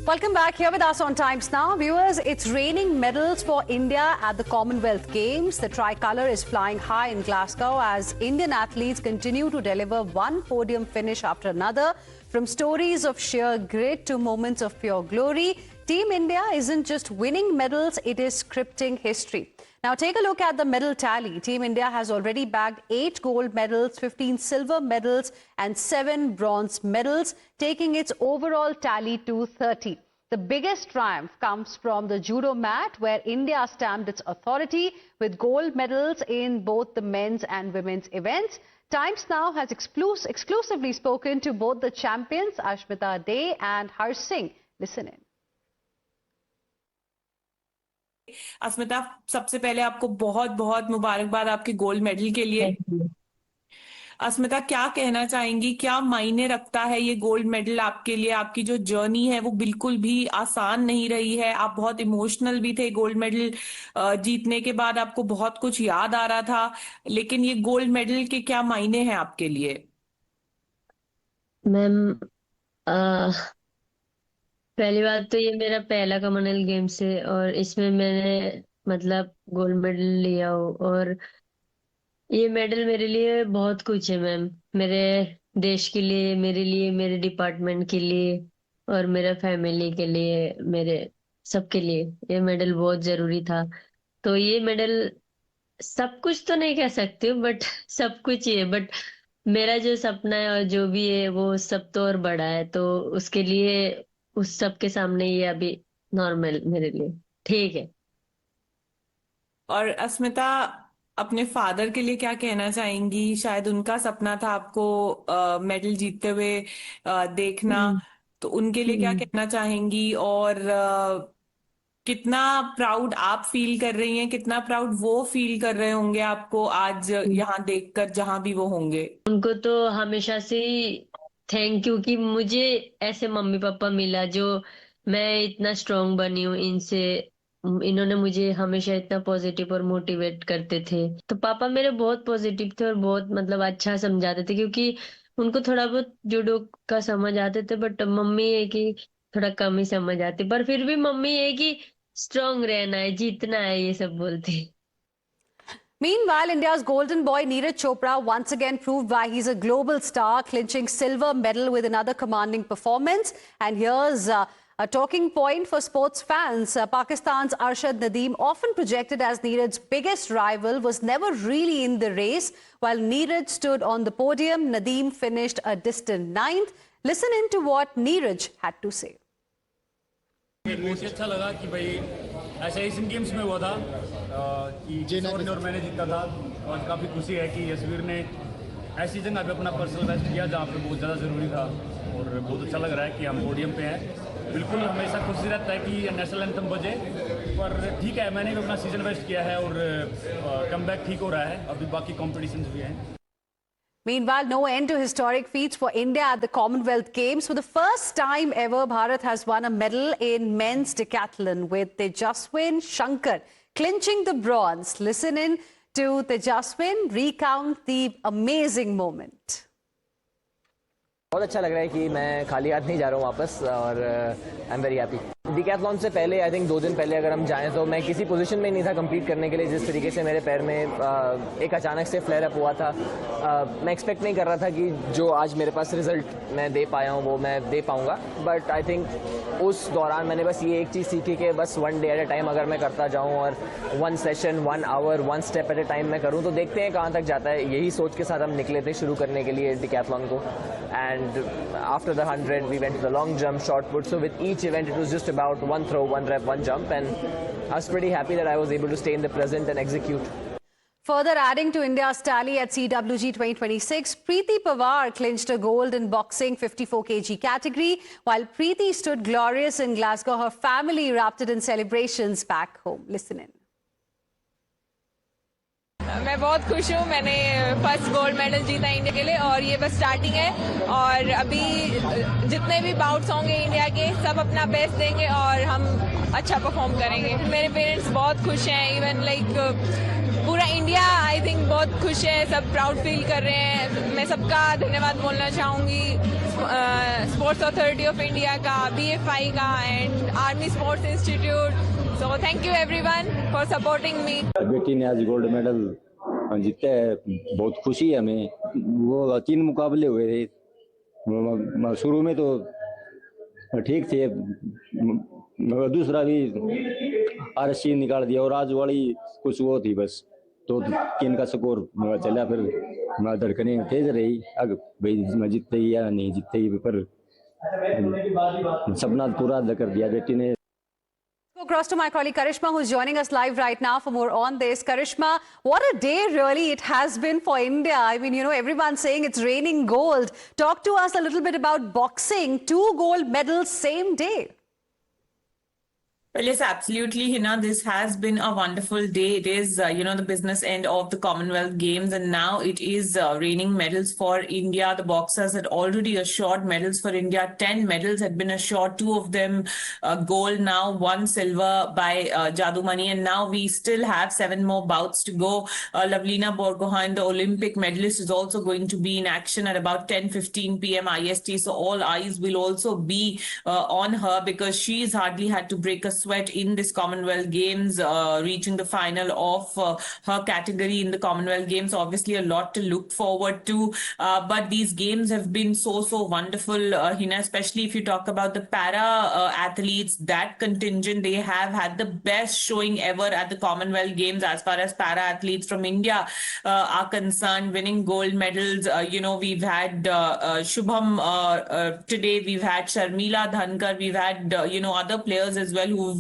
Welcome back here with us on Times Now. Viewers, it's raining medals for India at the Commonwealth Games. The tricolour is flying high in Glasgow as Indian athletes continue to deliver one podium finish after another. From stories of sheer grit to moments of pure glory, Team India isn't just winning medals, it is scripting history. Now take a look at the medal tally. Team India has already bagged 8 gold medals, 15 silver medals and 7 bronze medals, taking its overall tally to 30. The biggest triumph comes from the judo mat, where India stamped its authority with gold medals in both the men's and women's events. Times Now has exclusively spoken to both the champions, Ashmita Dey and Harsh Singh. Listen in. अस्मिता, सबसे पहले आपको बहुत बहुत मुबारकबाद आपके gold medal के लिए। अस्मिता, क्या कहना चाहेंगी, क्या मायने रखता है ये गोल्ड मेडल आपके लिए? आपकी जो जर्नी है वो बिल्कुल भी आसान नहीं रही है, आप बहुत इमोशनल भी थे। गोल्ड मेडल जीतने के बाद आपको बहुत कुछ याद आ रहा था, लेकिन ये गोल्ड मेडल के क्या मायने हैं आपके लिए? मैम, पहली बात तो ये मेरा पहला कॉमनवेल्थ गेम्स है और इसमें मैंने मतलब गोल्ड मेडल लिया हो, और ये मेडल मेरे लिए बहुत कुछ है मैम। मेरे देश के लिए, मेरे डिपार्टमेंट के लिए और मेरे फैमिली के लिए, मेरे सबके लिए ये मेडल बहुत जरूरी था। तो ये मेडल सब कुछ तो नहीं कह सकती हूँ, बट सब कुछ ही है। बट मेरा जो सपना है और जो भी है वो सब तो और बड़ा है, तो उसके लिए उस सब के सामने ये अभी नॉर्मल मेरे लिए ठीक है। और अस्मिता, अपने फादर के लिए क्या कहना चाहेंगी? शायद उनका सपना था आपको मेडल जीतते हुए देखना, तो उनके लिए क्या कहना चाहेंगी? और कितना प्राउड आप फील कर रही हैं, कितना प्राउड वो फील कर रहे होंगे आपको आज यहाँ देखकर, जहां भी वो होंगे? उनको तो हमेशा से ही थैंक यू कि मुझे ऐसे मम्मी पापा मिला जो मैं इतना स्ट्रांग बनी हूँ इनसे। इन्होंने मुझे हमेशा इतना पॉजिटिव और मोटिवेट करते थे। तो पापा मेरे बहुत पॉजिटिव थे और बहुत मतलब अच्छा समझाते थे, क्योंकि उनको थोड़ा बहुत जूडो का समझ आते थे, बट मम्मी है कि थोड़ा कम ही समझ आती, पर फिर भी मम्मी है कि स्ट्रांग रहना है, जीतना है, ये सब बोलते। Meanwhile, India's golden boy Neeraj Chopra once again proved why he's a global star, clinching silver medal with another commanding performance. And here's a talking point for sports fans. Pakistan's Arshad Nadeem, often projected as Neeraj's biggest rival, was never really in the race. While Neeraj stood on the podium, Nadeem finished a distant 9th. Listen in to what Neeraj had to say. बहुत अच्छा लगा कि भाई ऐसा Asian games में हुआ था कि यशवीर ने और मैंने जीता था, और काफ़ी खुशी है कि यशवीर ने ऐसी जगह पे अपना पर्सनल बेस्ट किया जहाँ पे बहुत ज़्यादा ज़रूरी था, और बहुत अच्छा लग रहा है कि हम पोडियम पे हैं। बिल्कुल हमेशा खुशी रहता है कि नेशनल एंथम बजे, पर ठीक है, मैंने भी अपना सीजन बेस्ट किया है और कमबैक ठीक हो रहा है। अभी बाकी कॉम्पिटिशन्स भी हैं। Meanwhile, no end to historic feats for India at the Commonwealth Games. For the first time ever, Bharat has won a medal in men's decathlon, with Tejaswin Shankar clinching the bronze. Listen in to Tejaswin recount the amazing moment. बहुत अच्छा लग रहा है कि मैं खाली हाथ नहीं जा रहा हूँ वापस, और I am very happy. Decathlon से पहले, आई थिंक 2 दिन पहले अगर हम जाएं, तो मैं किसी पोजीशन में नहीं था कम्पीट करने के लिए। जिस तरीके से मेरे पैर में एक अचानक से फ्लेयर अप हुआ था, मैं एक्सपेक्ट नहीं कर रहा था कि जो आज मेरे पास रिजल्ट मैं दे पाया हूँ वो मैं दे पाऊँगा। बट आई थिंक उस दौरान मैंने बस ये एक चीज़ सीखी कि बस 1 डे एट अ टाइम अगर मैं करता जाऊँ और 1 session 1 hour 1 step at a time मैं करूँ, तो देखते हैं कहाँ तक जाता है। यही सोच के साथ हम निकले थे शुरू करने के लिए डिकैथलॉन को। And after the 100, we went to the long jump, shot put. So with each event, it was just about 1 throw, 1 rep, 1 jump. And I was pretty happy that I was able to stay in the present and execute. Further adding to India's tally at CWG 2026, Preeti Pawar clinched a gold in boxing 54 kg category. While Preeti stood glorious in Glasgow, her family erupted in celebrations back home. Listen in. मैं बहुत खुश हूँ। मैंने first gold medal जीता India के लिए, और ये बस स्टार्टिंग है, और अभी जितने भी बाउट्स होंगे इंडिया के सब सब अपना बेस्ट देंगे और हम अच्छा परफॉर्म करेंगे। मेरे पेरेंट्स बहुत खुश हैं, इवन लाइक पूरा इंडिया आई थिंक बहुत खुश है, सब प्राउड फील कर रहे हैं। मैं सबका धन्यवाद बोलना चाहूँगी, स्पोर्ट्स अथॉरिटी ऑफ इंडिया का, BFI का and army sports institute. So thank you everyone for supporting me. बेटी ने आज गोल्ड मेडल जीता है, बहुत खुशी है हमें। वो 3 मुकाबले हुए थे, शुरू में तो ठीक थे, मगर दूसरा भी RSC निकाल दिया और आज वाली कुछ वो थी, बस तो 3 का स्कोर चला, फिर धड़कने तेज रही। अब भाई जीतते ही या नहीं जीतते ही, पर सपना पूरा कर दिया बेटी ने। Across to my colleague Karishma, who's joining us live right now for more on this. Karishma, what a day really it has been for India. I mean, you know, everyone's saying it's raining gold. Talk to us a little bit about boxing. 2 gold medals same day. Well, yes, absolutely, Hina. This has been a wonderful day. It is, the business end of the Commonwealth Games, and now it is raining medals for India. The boxers had already assured medals for India. 10 medals had been assured, 2 of them gold now, 1 silver by Jadumani, and now we still have 7 more bouts to go. Lavlina Borgohain, the Olympic medalist, is also going to be in action at about 10:15 p.m. IST. So all eyes will also be on her, because she's hardly had to break a sweat in this Commonwealth Games, reaching the final of her category in the Commonwealth Games. Obviously a lot to look forward to, but these games have been so wonderful, Hina, especially if you talk about the para athletes, that contingent. They have had the best showing ever at the Commonwealth Games as far as para athletes from India are concerned, winning gold medals. We've had Shubham today, we've had Sharmila Dhankar, we've had other players as well who've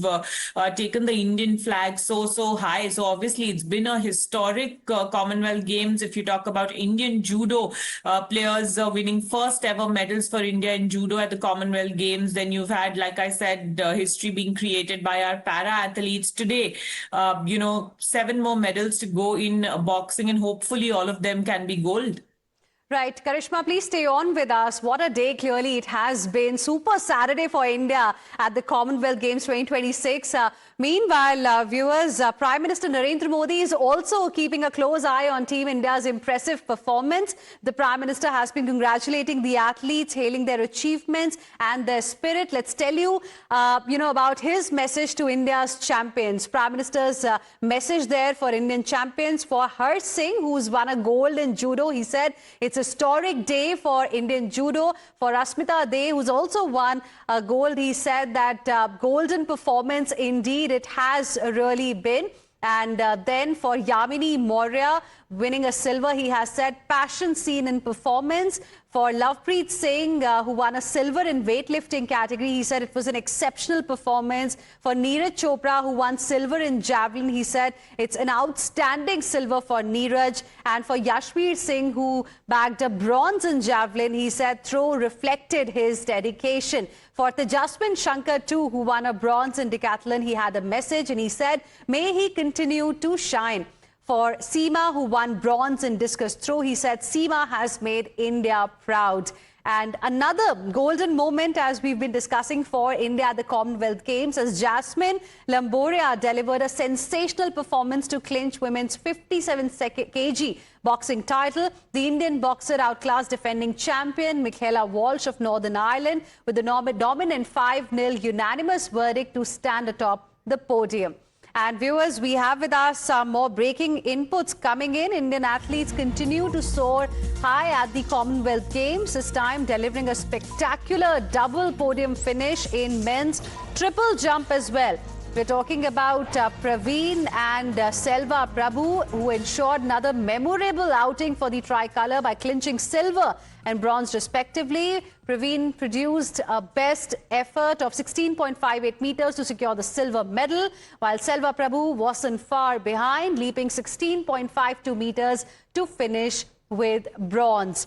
taken the Indian flag so high. So obviously it's been a historic Commonwealth Games. If you talk about Indian judo players winning first ever medals for India in judo at the Commonwealth Games, then you've had, like I said, history being created by our para athletes today. 7 more medals to go in boxing, and hopefully all of them can be gold. Right. Karishma, please stay on with us. What a day clearly it has been. Super Saturday for India at the Commonwealth Games 2026. Meanwhile, viewers, Prime Minister Narendra Modi is also keeping a close eye on Team India's impressive performance. The Prime Minister has been congratulating the athletes, hailing their achievements and their spirit. Let's tell you, about his message to India's champions. Prime Minister's message there for Indian champions. For Harsh Singh, who's won a gold in judo, he said it's a historic day for Indian judo. For Asmita Dey, who's also won a gold, he said that golden performance indeed it has really been. And then for Yamini Maurya, winning a silver, he has said passion seen in performance. For Lovepreet Singh, who won a silver in weightlifting category, he said it was an exceptional performance. For Neeraj Chopra, who won silver in javelin, he said it's an outstanding silver for Neeraj. And for Yashveer Singh, who bagged a bronze in javelin, he said throw reflected his dedication. For Tejaswin Shankar too, who won a bronze in decathlon, he had a message and he said, may he continue to shine. For Seema, who won bronze in discus throw, he said Seema has made India proud. And another golden moment, as we've been discussing for India at the Commonwealth Games, as Jasmine Lamboria delivered a sensational performance to clinch women's 57 kg boxing title. The Indian boxer outclassed defending champion Michaela Walsh of Northern Ireland with the dominant 5-0 unanimous verdict to stand atop the podium. And viewers, we have with us some more breaking inputs coming in. Indian athletes continue to soar high at the Commonwealth Games, this time delivering a spectacular double podium finish in men's triple jump as well. We're talking about Praveen and Selva Prabhu, who ensured another memorable outing for the tricolour by clinching silver and bronze respectively. Praveen produced a best effort of 16.58 meters to secure the silver medal, while Selva Prabhu wasn't far behind, leaping 16.52 meters to finish with bronze.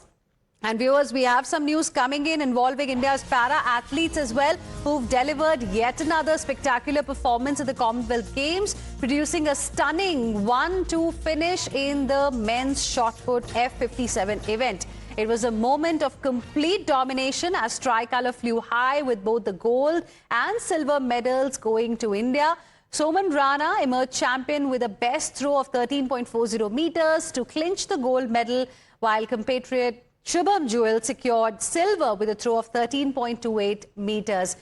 And viewers, we have some news coming in involving India's para-athletes as well, who've delivered yet another spectacular performance at the Commonwealth Games, producing a stunning 1-2 finish in the men's shot put F57 event. It was a moment of complete domination as Tricolour flew high with both the gold and silver medals going to India. Soman Rana emerged champion with a best throw of 13.40 meters to clinch the gold medal, while compatriot Shubham Jewell secured silver with a throw of 13.28 meters.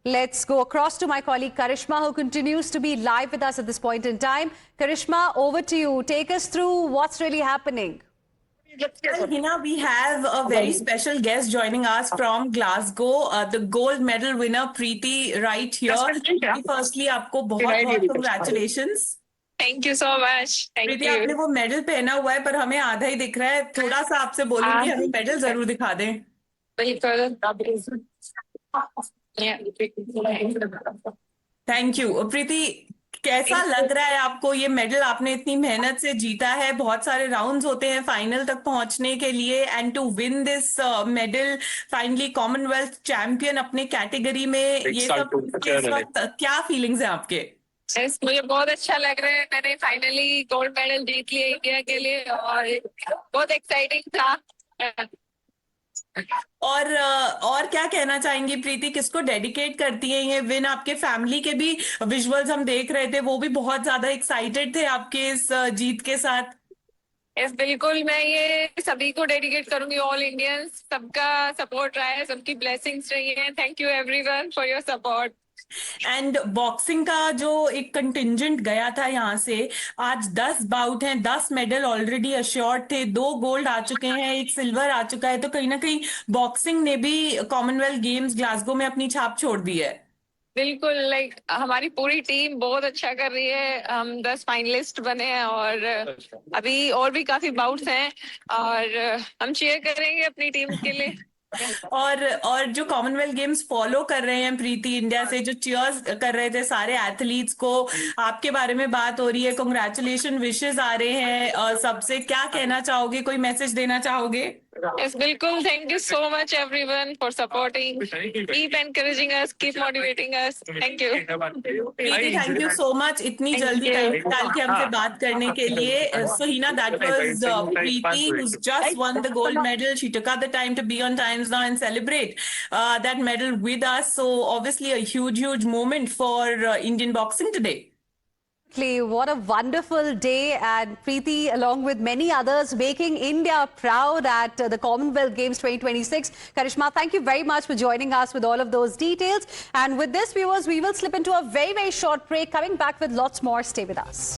Let's go across to my colleague Karishma, who continues to be live with us at this point in time. Karishma, over to you. Take us through what's really happening. Hina, we have a very special guest joining us from Glasgow, the gold medal winner Preeti right here. Firstly, आपको बहुत congratulations. Thank you so much. Thank Preeti, you. आपने वो medal पहना हुआ है पर हमें आधा ही दिख रहा है. थोड़ा सा आपसे बोलूंगी हमें मेडल जरूर दिखा दें. Thank you. प्रीति, कैसा लग रहा है आपको ये मेडल? आपने इतनी मेहनत से जीता है, बहुत सारे राउंड्स होते हैं फाइनल तक पहुंचने के लिए, and to win this medal, finally commonwealth champion अपने कैटेगरी में, ये सब इस वक्त क्या फीलिंग्स है आपके? मुझे बहुत अच्छा लग रहा है. मैंने फाइनली गोल्ड मेडल जीत लिया इंडिया के लिए और बहुत एक्साइटिंग था. और क्या कहना चाहेंगी प्रीति? किसको डेडिकेट करती है ये विन? आपके फैमिली के भी विजुअल्स हम देख रहे थे, वो भी बहुत ज्यादा एक्साइटेड थे आपके इस जीत के साथ. यस, बिल्कुल. मैं ये सभी को डेडिकेट करूंगी, ऑल इंडियंस. सबका सपोर्ट रहा है, सबकी ब्लेसिंग्स रही है. Thank you everyone for your support. And boxing का जो एक कंटिंजेंट गया था यहाँ से, आज 10 बाउट हैं, 10 मेडल ऑलरेडी अश्योर्ड थे, 2 गोल्ड आ चुके हैं, 1 सिल्वर आ चुका है. तो कहीं ना कहीं बॉक्सिंग ने भी कॉमनवेल्थ गेम्स ग्लासगो में अपनी छाप छोड़ दी है. बिल्कुल. हमारी पूरी टीम बहुत अच्छा कर रही है. हम 10 फाइनलिस्ट बने हैं और अभी और भी काफी बाउट्स हैं और हम चीयर करेंगे अपनी टीम के लिए. और जो कॉमनवेल्थ गेम्स फॉलो कर रहे हैं प्रीति, इंडिया से जो चीयर्स कर रहे थे सारे एथलीट्स को, आपके बारे में बात हो रही है, कांग्रेचुलेशन विशेस आ रहे हैं सबसे, क्या कहना चाहोगे? कोई मैसेज देना चाहोगे? यस, बिल्कुल. Thank you so much everyone for supporting. Keep encouraging us, keep motivating us. Thank you. Preeti, thank you so much इतनी जल्दी टाइम निकाल के हमसे बात करने के लिए. So Hina, that was Preeti, who's just won the gold medal. She took out the time to be on Times Now and celebrate that medal with us. So obviously a huge moment for Indian boxing today. What a wonderful day, and Preeti, along with many others, making India proud at the Commonwealth Games 2026. Karishma, thank you very much for joining us with all of those details. And with this, viewers, we will slip into a very short break. Coming back with lots more. Stay with us.